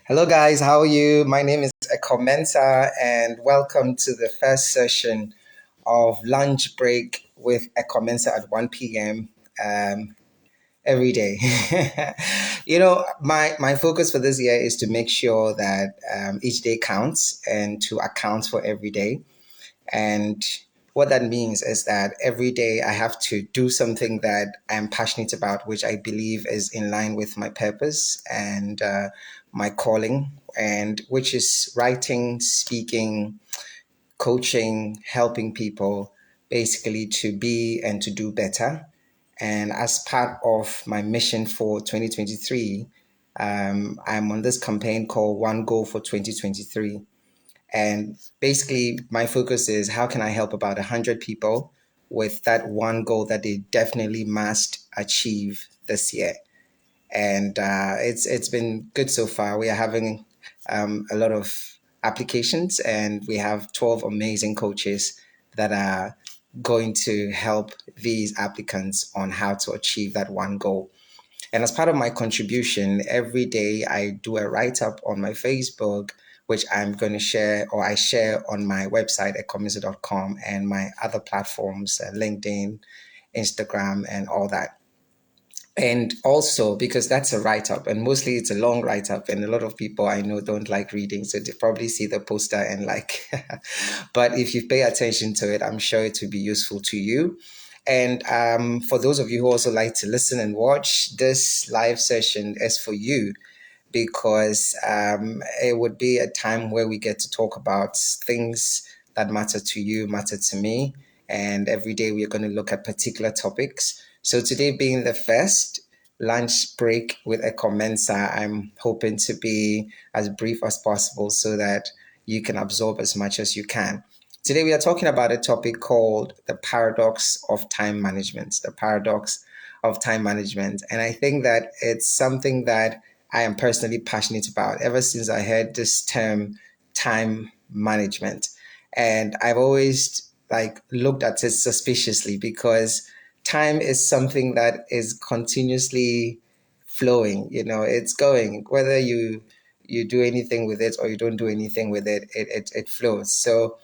Hello, guys. How are you? My name is Ekow Mensah, and welcome to the first session of Lunch Break with Ekow Mensah at 1 p.m. Every day. My focus for this year is to make sure that each day counts and to account for every day. And what that means is that every day I have to do something that I'm passionate about, which I believe is in line with my purpose and my calling, and which is writing, speaking, coaching, helping people basically to be and to do better. And as part of my mission for 2023, I'm on this campaign called One Goal for 2023. And basically, my focus is how can I help about 100 people with that one goal that they definitely must achieve this year. And it's been good so far. We are having a lot of applications, and we have 12 amazing coaches that are going to help these applicants on how to achieve that one goal. And as part of my contribution, every day I do a write up on my Facebook, which I'm going to share or I share on my website at ekow and my other platforms, LinkedIn, Instagram, and all that. And also because that's a write up, and mostly it's a long write up, and a lot of people I know don't like reading, so they probably see the poster and like, but if you pay attention to it, I'm sure it will be useful to you. And for those of you who also like to listen and watch, this live session is for you because it would be a time where we get to talk about things that matter to you, matter to me. And every day we are going to look at particular topics. So today being the first lunch break with Ekow Mensah, I'm hoping to be as brief as possible so that you can absorb as much as you can. Today we are talking about a topic called the paradox of time management. The paradox of time management. And I think that it's something that I am personally passionate about ever since I heard this term time management. And I've always like looked at it suspiciously because time is something that is continuously flowing, it's going, whether you do anything with it or you don't do anything with it, it flows. So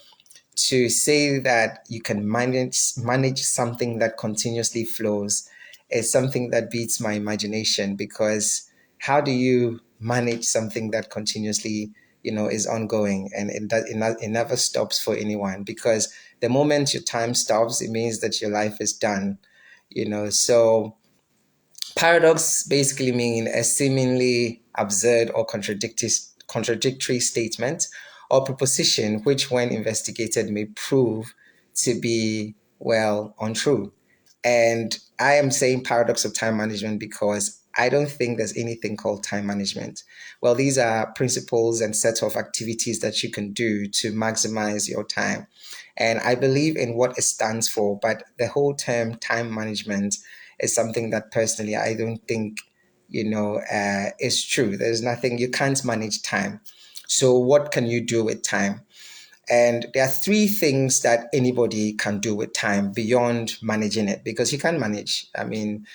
to say that you can manage something that continuously flows is something that beats my imagination, because how do you manage something that continuously is ongoing, and it never stops for anyone? Because the moment your time stops, it means that your life is done. So paradox basically mean a seemingly absurd or contradictory statement or proposition which, when investigated, may prove to be, well, untrue. And I am saying paradox of time management because I don't think there's anything called time management. Well, these are principles and set of activities that you can do to maximize your time. And I believe in what it stands for, but the whole term time management is something that personally I don't think, is true. There's nothing, you can't manage time. So what can you do with time? And there are three things that anybody can do with time beyond managing it, because you can manage. I mean,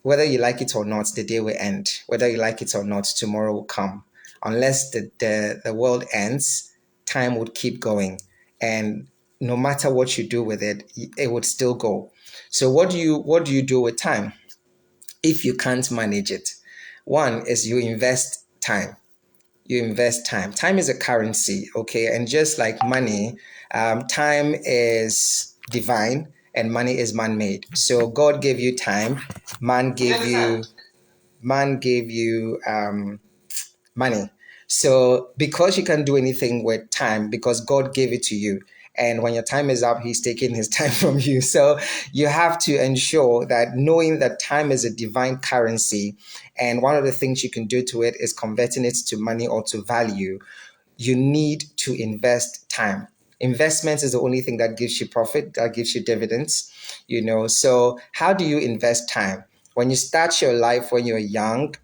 whether you like it or not, the day will end. Whether you like it or not, tomorrow will come. Unless the world ends, time would keep going. And no matter what you do with it, it would still go. So what do you do with time if you can't manage it? One is you invest time. You invest time. Time is a currency, okay? And just like money, time is divine and money is man-made. So God gave you time, man gave you money. So because you can't do anything with time, because God gave it to you, and when your time is up, he's taking his time from you. So you have to ensure that, knowing that time is a divine currency, and one of the things you can do to it is converting it to money or to value, you need to invest time. Investment is the only thing that gives you profit, that gives you dividends, So how do you invest time? When you start your life when you're young,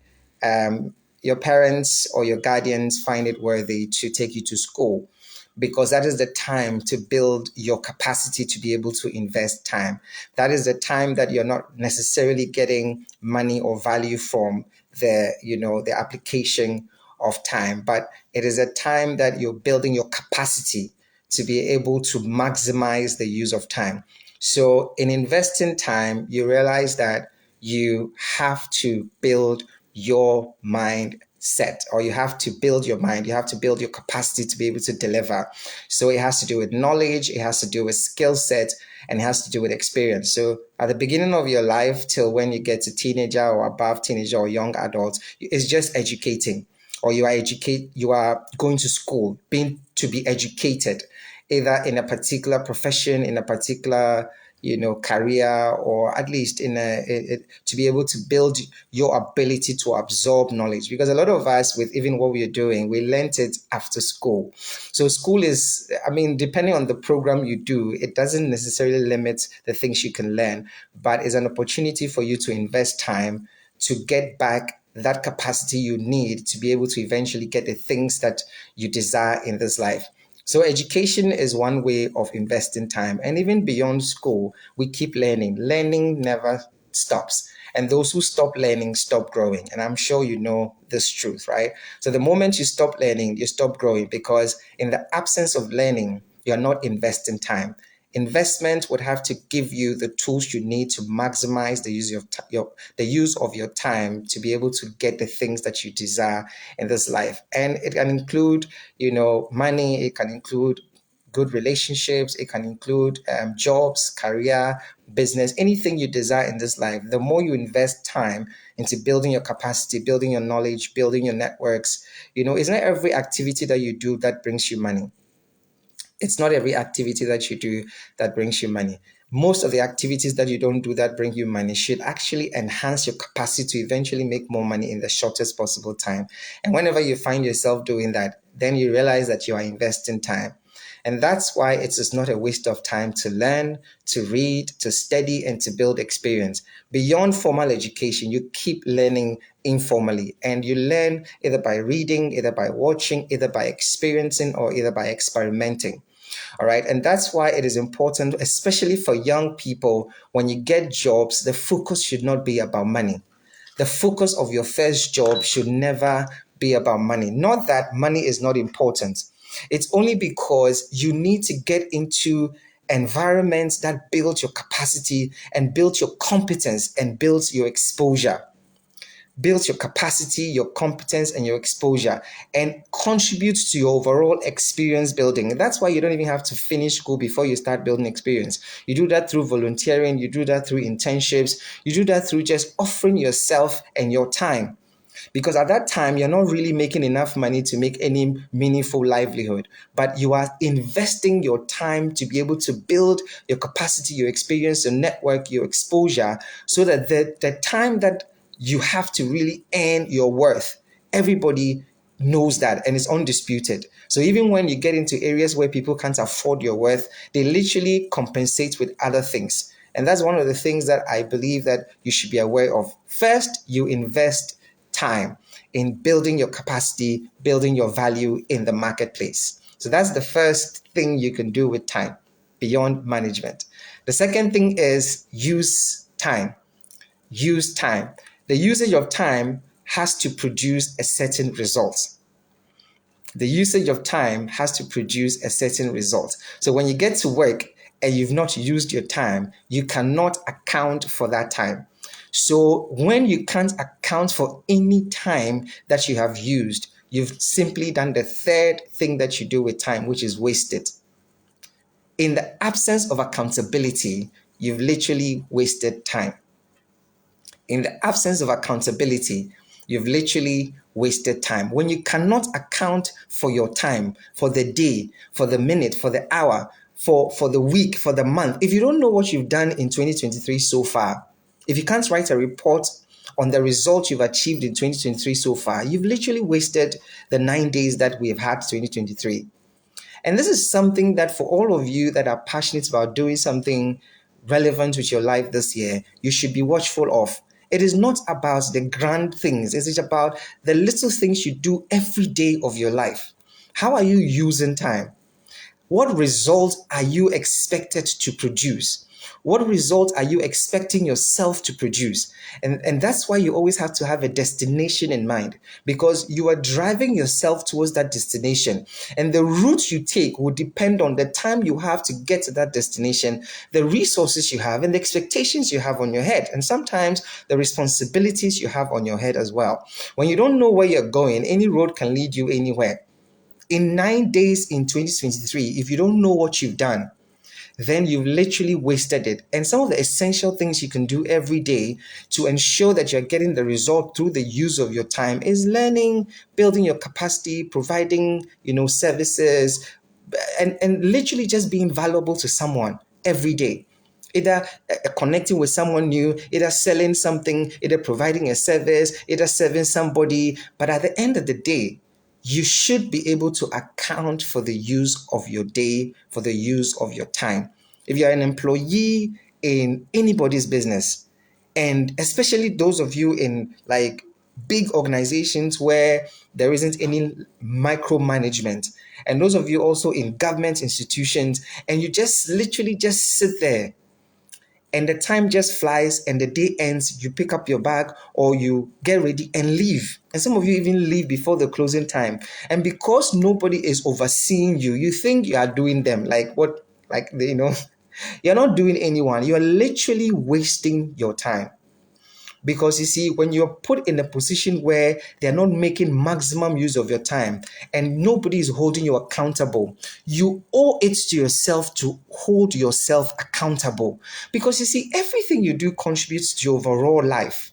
your parents or your guardians find it worthy to take you to school, because that is the time to build your capacity to be able to invest time. That is the time that you're not necessarily getting money or value from the application of time, but it is a time that you're building your capacity to be able to maximize the use of time. So, in investing time, you realize that you have to build your mindset, or you have to build your mind, you have to build your capacity to be able to deliver. So, it has to do with knowledge, it has to do with skill set, and it has to do with experience. So, at the beginning of your life, till when you get to teenager or above teenager or young adults, it's just educating, or you are going to school, being to be educated, either in a particular profession, in a particular career, or at least to be able to build your ability to absorb knowledge. Because a lot of us, with even what we are doing, we learned it after school. So school is, I mean, depending on the program you do, it doesn't necessarily limit the things you can learn, but it's an opportunity for you to invest time to get back that capacity you need to be able to eventually get the things that you desire in this life. So education is one way of investing time. And even beyond school, we keep learning. Learning never stops. And those who stop learning stop growing. And I'm sure you know this truth, right? So the moment you stop learning, you stop growing, because in the absence of learning, you're not investing time. Investment would have to give you the tools you need to maximize the use of your time to be able to get the things that you desire in this life. And it can include, money. It can include good relationships. It can include jobs, career, business, anything you desire in this life. The more you invest time into building your capacity, building your knowledge, building your networks, it's not every activity that you do that brings you money. It's not every activity that you do that brings you money. Most of the activities that you don't do that bring you money should actually enhance your capacity to eventually make more money in the shortest possible time. And whenever you find yourself doing that, then you realize that you are investing time. And that's why it is not a waste of time to learn, to read, to study, and to build experience. Beyond formal education, you keep learning informally, and you learn either by reading, either by watching, either by experiencing, or either by experimenting. All right. And that's why it is important, especially for young people, when you get jobs, the focus should not be about money. The focus of your first job should never be about money. Not that money is not important. It's only because you need to get into environments that build your capacity and build your competence and build your exposure, builds your capacity, your competence, and your exposure, and contributes to your overall experience building. And that's why you don't even have to finish school before you start building experience. You do that through volunteering, you do that through internships, you do that through just offering yourself and your time. Because at that time, you're not really making enough money to make any meaningful livelihood, but you are investing your time to be able to build your capacity, your experience, your network, your exposure, so that the time that you have to really earn your worth, everybody knows that, and it's undisputed. So even when you get into areas where people can't afford your worth, they literally compensate with other things. And that's one of the things that I believe that you should be aware of. First, you invest time in building your capacity, building your value in the marketplace. So that's the first thing you can do with time beyond management. The second thing is use time. Use time. The usage of time has to produce a certain result. The usage of time has to produce a certain result. So when you get to work and you've not used your time, you cannot account for that time. So when you can't account for any time that you have used, you've simply done the third thing that you do with time, which is wasted. In the absence of accountability, you've literally wasted time. In the absence of accountability, you've literally wasted time. When you cannot account for your time, for the day, for the minute, for the hour, for the week, for the month, if you don't know what you've done in 2023 so far, if you can't write a report on the results you've achieved in 2023 so far, you've literally wasted the 9 days that we have had 2023. And this is something that for all of you that are passionate about doing something relevant with your life this year, you should be watchful of. It is not about the grand things. It is about the little things you do every day of your life. How are you using time? What results are you expected to produce? What result are you expecting yourself to produce? And that's why you always have to have a destination in mind, because you are driving yourself towards that destination. And the route you take will depend on the time you have to get to that destination, the resources you have, and the expectations you have on your head. And sometimes the responsibilities you have on your head as well. When you don't know where you're going, any road can lead you anywhere. In 9 days in 2023, if you don't know what you've done, then you've literally wasted it. And some of the essential things you can do every day to ensure that you're getting the result through the use of your time is learning, building your capacity, providing, services, and literally just being valuable to someone every day. Either connecting with someone new, either selling something, either providing a service, either serving somebody. But at the end of the day, you should be able to account for the use of your day, for the use of your time. If you're an employee in anybody's business, and especially those of you in like big organizations where there isn't any micromanagement, and those of you also in government institutions, and you just literally just sit there and the time just flies and the day ends, you pick up your bag or you get ready and leave. And some of you even leave before the closing time. And because nobody is overseeing you, you think you are doing them like what, you're not doing anyone. You're literally wasting your time. Because you see, when you're put in a position where they're not making maximum use of your time and nobody is holding you accountable, you owe it to yourself to hold yourself accountable. Because you see, everything you do contributes to your overall life.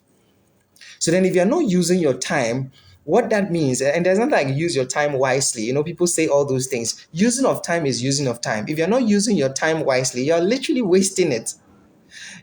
So then if you're not using your time, what that means, and there's not like use your time wisely. People say all those things. Using of time is using of time. If you're not using your time wisely, you're literally wasting it.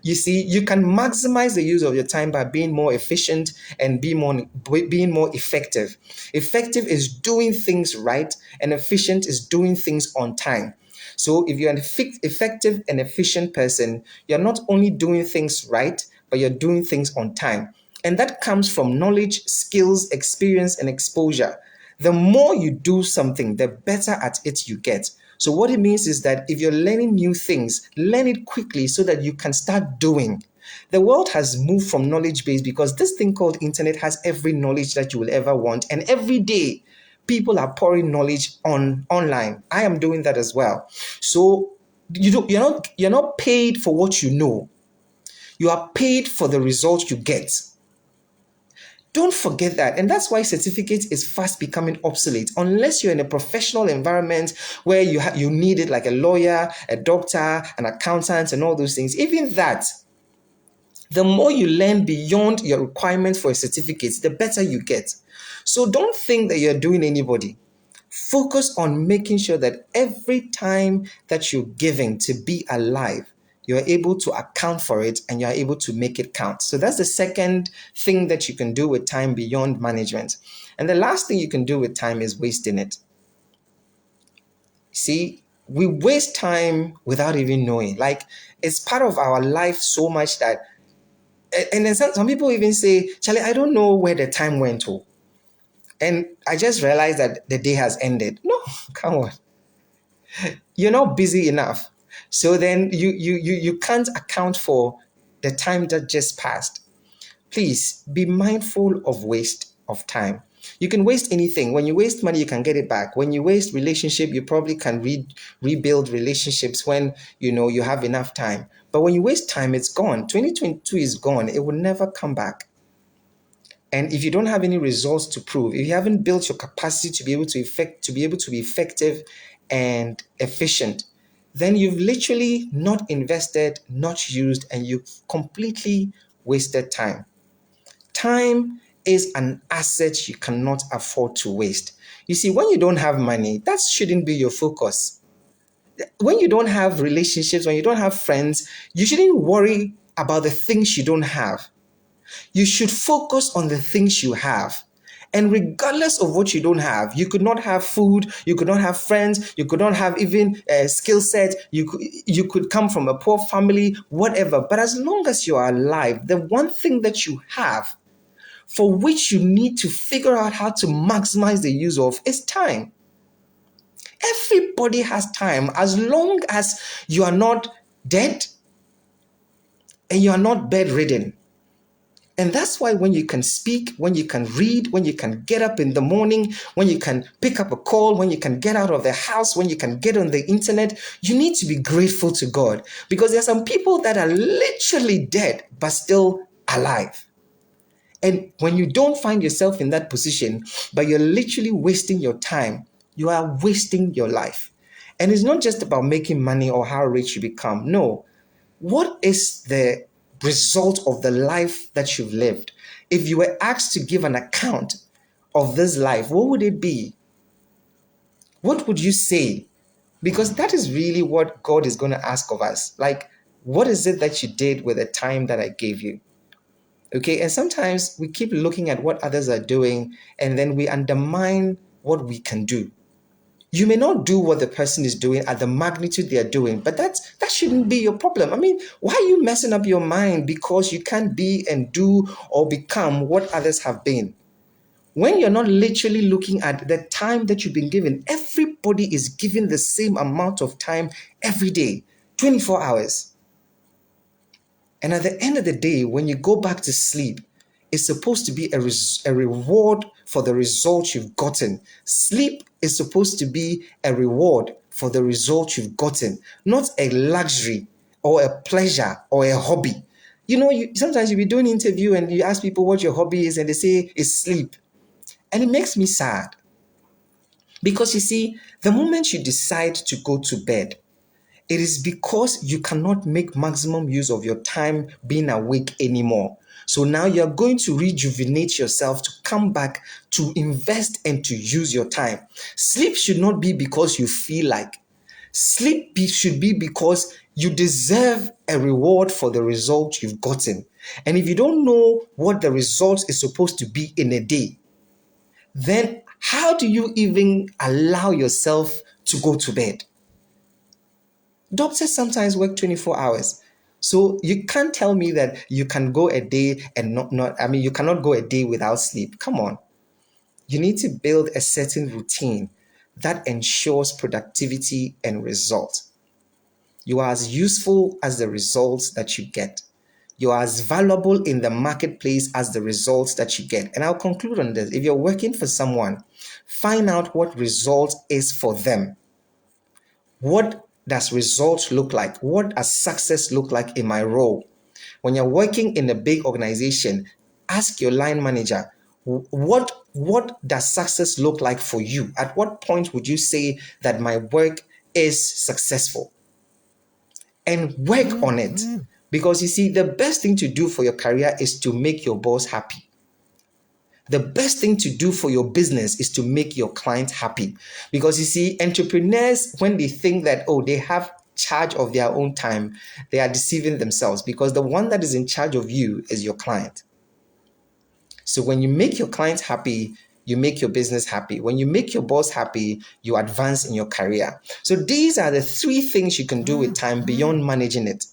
You see, you can maximize the use of your time by being more efficient and being more effective. Effective is doing things right, and efficient is doing things on time. So if you're an effective and efficient person, you're not only doing things right, but you're doing things on time. And that comes from knowledge, skills, experience, and exposure. The more you do something, the better at it you get. So what it means is that if you're learning new things, learn it quickly so that you can start doing. The world has moved from knowledge base because this thing called internet has every knowledge that you will ever want. And every day, people are pouring knowledge online. I am doing that as well. So you're not paid for what you know. You are paid for the results you get. Don't forget that. And that's why certificate is fast becoming obsolete unless you're in a professional environment where you need it, like a lawyer, a doctor, an accountant, and all those things. Even that, the more you learn beyond your requirements for a certificate, the better you get. So don't think that you're doing anybody. Focus on making sure that every time that you're giving to be alive, you're able to account for it and you're able to make it count. So that's the second thing that you can do with time beyond management. And the last thing you can do with time is wasting it. See, we waste time without even knowing. Like, it's part of our life so much that, and then some people even say, Charlie, I don't know where the time went to. And I just realized that the day has ended. No, come on. You're not busy enough. So then you can't account for the time that just passed. Please be mindful of waste of time. You can waste anything. When you waste money, you can get it back. When you waste relationship, you probably can rebuild relationships when you have enough time. But when you waste time, it's gone. 2022 is gone. It will never come back. And if you don't have any results to prove, if you haven't built your capacity to be able to be effective and efficient, then you've literally not invested, not used, and you've completely wasted time. Time is an asset you cannot afford to waste. You see, when you don't have money, that shouldn't be your focus. When you don't have relationships, when you don't have friends, you shouldn't worry about the things you don't have. You should focus on the things you have. And regardless of what you don't have, you could not have food, you could not have friends, you could not have even a skill set, you could come from a poor family, whatever. But as long as you are alive, the one thing that you have for which you need to figure out how to maximize the use of is time. Everybody has time as long as you are not dead, and you are not bedridden. And that's why when you can speak, when you can read, when you can get up in the morning, when you can pick up a call, when you can get out of the house, when you can get on the internet, you need to be grateful to God, because there are some people that are literally dead but still alive. And when you don't find yourself in that position, but you're literally wasting your time, you are wasting your life. And it's not just about making money or how rich you become. No. What is the result of the life that you've lived? If you were asked to give an account of this life, what would it be? What would you say? Because that is really what God is going to ask of us. Like, what is it that you did with the time that I gave you? Okay, and sometimes we keep looking at what others are doing and then we undermine what we can do. You may not do what the person is doing at the magnitude they are doing, but that shouldn't be your problem. I mean, why are you messing up your mind because you can't be and do or become what others have been? When you're not literally looking at the time that you've been given, everybody is given the same amount of time every day, 24 hours. And at the end of the day, when you go back to sleep, it's supposed to be a reward for the results you've gotten. Sleep is supposed to be a reward for the results you've gotten, not a luxury or a pleasure or a hobby. You know, sometimes you be doing an interview and you ask people what your hobby is and they say it's sleep. And it makes me sad. Because you see, the moment you decide to go to bed, it is because you cannot make maximum use of your time being awake anymore. So now you're going to rejuvenate yourself to come back to invest and to use your time. Sleep should not be because you feel like. Should be because you deserve a reward for the result you've gotten. And if you don't know what the result is supposed to be in a day, then how do you even allow yourself to go to bed? Doctors sometimes work 24 hours. So you can't tell me that you can go a day and you cannot go a day without sleep. Come on. You need to build a certain routine that ensures productivity and result. You are as useful as the results that you get. You are as valuable in the marketplace as the results that you get. And I'll conclude on this. If you're working for someone, find out what result is for them. What does results look like? What does success look like in my role? When you're working in a big organization, ask your line manager, what does success look like for you? At what point would you say that my work is successful? And work on it. Because you see, the best thing to do for your career is to make your boss happy. The best thing to do for your business is to make your client happy. Because you see, entrepreneurs, when they think that, oh, they have charge of their own time, they are deceiving themselves, because the one that is in charge of you is your client. So when you make your client happy, you make your business happy. When you make your boss happy, you advance in your career. So these are the three things you can do with time beyond managing it.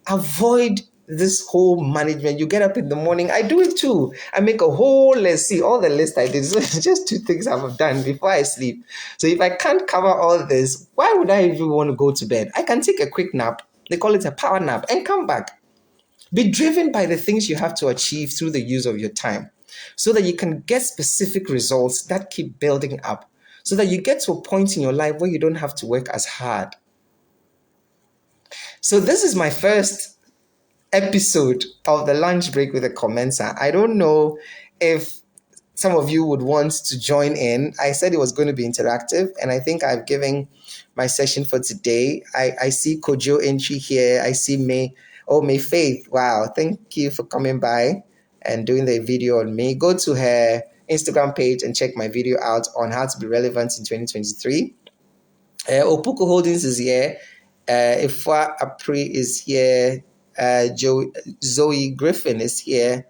Avoid this whole management. You get up in the morning. I do it too. I make a whole list. See all the list I did. So it's just two things I've done before I sleep. So if I can't cover all this, why would I even want to go to bed? I can take a quick nap. They call it a power nap, and come back. Be driven by the things you have to achieve through the use of your time, so that you can get specific results that keep building up, so that you get to a point in your life where you don't have to work as hard. So this is my first episode of the lunch break with Ekow Mensah. I don't know if some of you would want to join in. I said it was going to be interactive, and I think I've given my session for today. I see Kojo entry here. I see May Faith. Wow, thank you for coming by and doing the video on me. Go to her Instagram page and check my video out on how to be relevant in 2023. Opuko Holdings is here. Ifwa Apri is here. Zoe Griffin is here.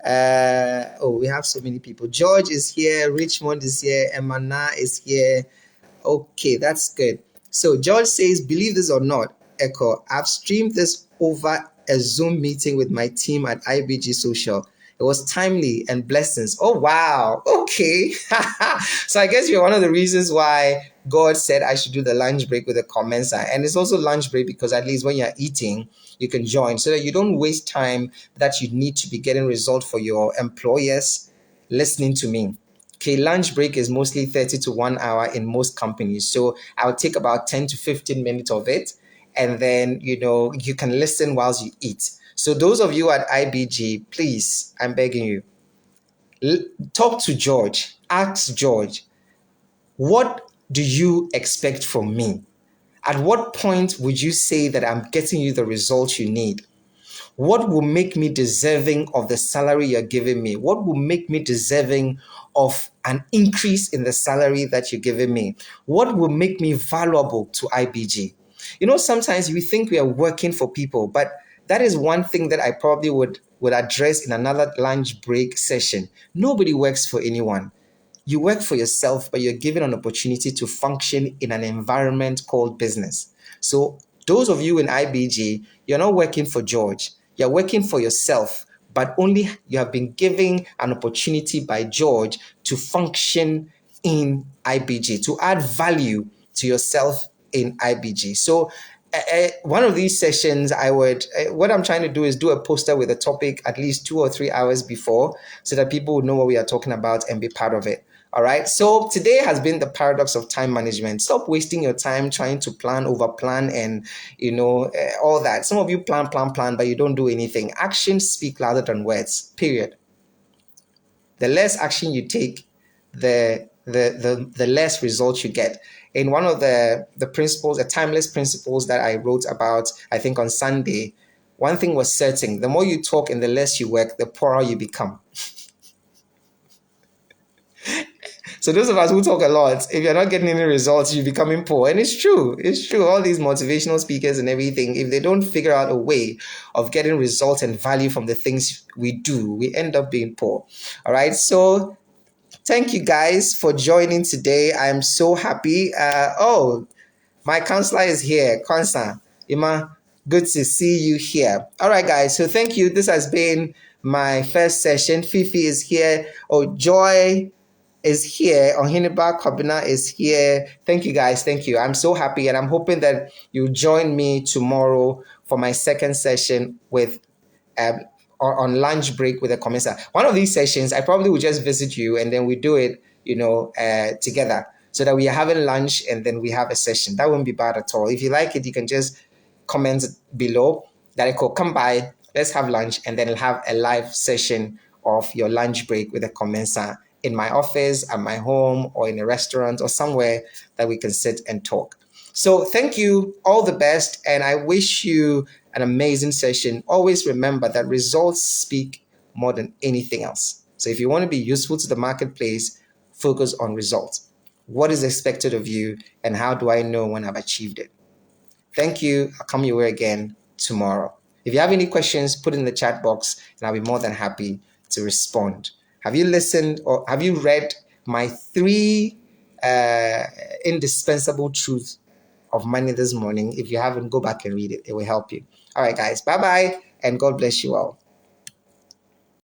We have so many people. George is here. Richmond is here. Emana is here. Okay, that's good. So George says, believe this or not, Ekow, I've streamed this over a Zoom meeting with my team at IBG Social. It was timely and blessings. Oh, wow. Okay. So I guess you're one of the reasons why God said I should do the lunch break with a Ekow Mensah. And it's also lunch break because at least when you're eating, you can join so that you don't waste time that you need to be getting result for your employers listening to me. Okay, lunch break is mostly 30 to 1 hour in most companies. So I'll take about 10 to 15 minutes of it. And then, you can listen whilst you eat. So those of you at IBG, please, I'm begging you, talk to George. Ask George, what do you expect from me? At what point would you say that I'm getting you the results you need? What will make me deserving of the salary you're giving me? What will make me deserving of an increase in the salary that you're giving me? What will make me valuable to IBG? Sometimes we think we are working for people, but that is one thing that I probably would address in another lunch break session. Nobody works for anyone. You work for yourself, but you're given an opportunity to function in an environment called business. So those of you in IBG, you're not working for George. You're working for yourself, but only you have been given an opportunity by George to function in IBG, to add value to yourself in IBG. So one of these sessions, what I'm trying to do is do a poster with a topic at least 2 or 3 hours before so that people would know what we are talking about and be part of it. All right. So today has been the paradox of time management. Stop wasting your time trying to plan, over plan, and all that. Some of you plan, but you don't do anything. Actions speak louder than words. Period. The less action you take, the less results you get. In one of the principles, the timeless principles that I wrote about, I think on Sunday, one thing was certain: the more you talk and the less you work, the poorer you become. So those of us who talk a lot, if you're not getting any results, you're becoming poor. And it's true. It's true. All these motivational speakers and everything, if they don't figure out a way of getting results and value from the things we do, we end up being poor. All right. So thank you guys for joining today. I'm so happy. My counselor is here. Counselor Ima, good to see you here. All right, guys. So thank you. This has been my first session. Fifi is here. Oh, Joy is here. Ohiniba Kobina is here. Thank you, guys. Thank you. I'm so happy, and I'm hoping that you join me tomorrow for my second session with um, on lunch break with Ekow Mensah. One of these sessions, I probably will just visit you, and then we do it, together, so that we are having lunch and then we have a session. That wouldn't be bad at all. If you like it, you can just comment below that I could come by. Let's have lunch, and then I'll have a live session of your lunch break with Ekow Mensah in my office, at my home, or in a restaurant, or somewhere that we can sit and talk. So thank you, all the best, and I wish you an amazing session. Always remember that results speak more than anything else. So if you want to be useful to the marketplace, focus on results. What is expected of you, and how do I know when I've achieved it? Thank you. I'll come your way again tomorrow. If you have any questions, put in the chat box, and I'll be more than happy to respond. Have you listened or have you read my 3 indispensable truths of money this morning? If you haven't, go back and read it. It will help you. All right, guys. Bye-bye, and God bless you all.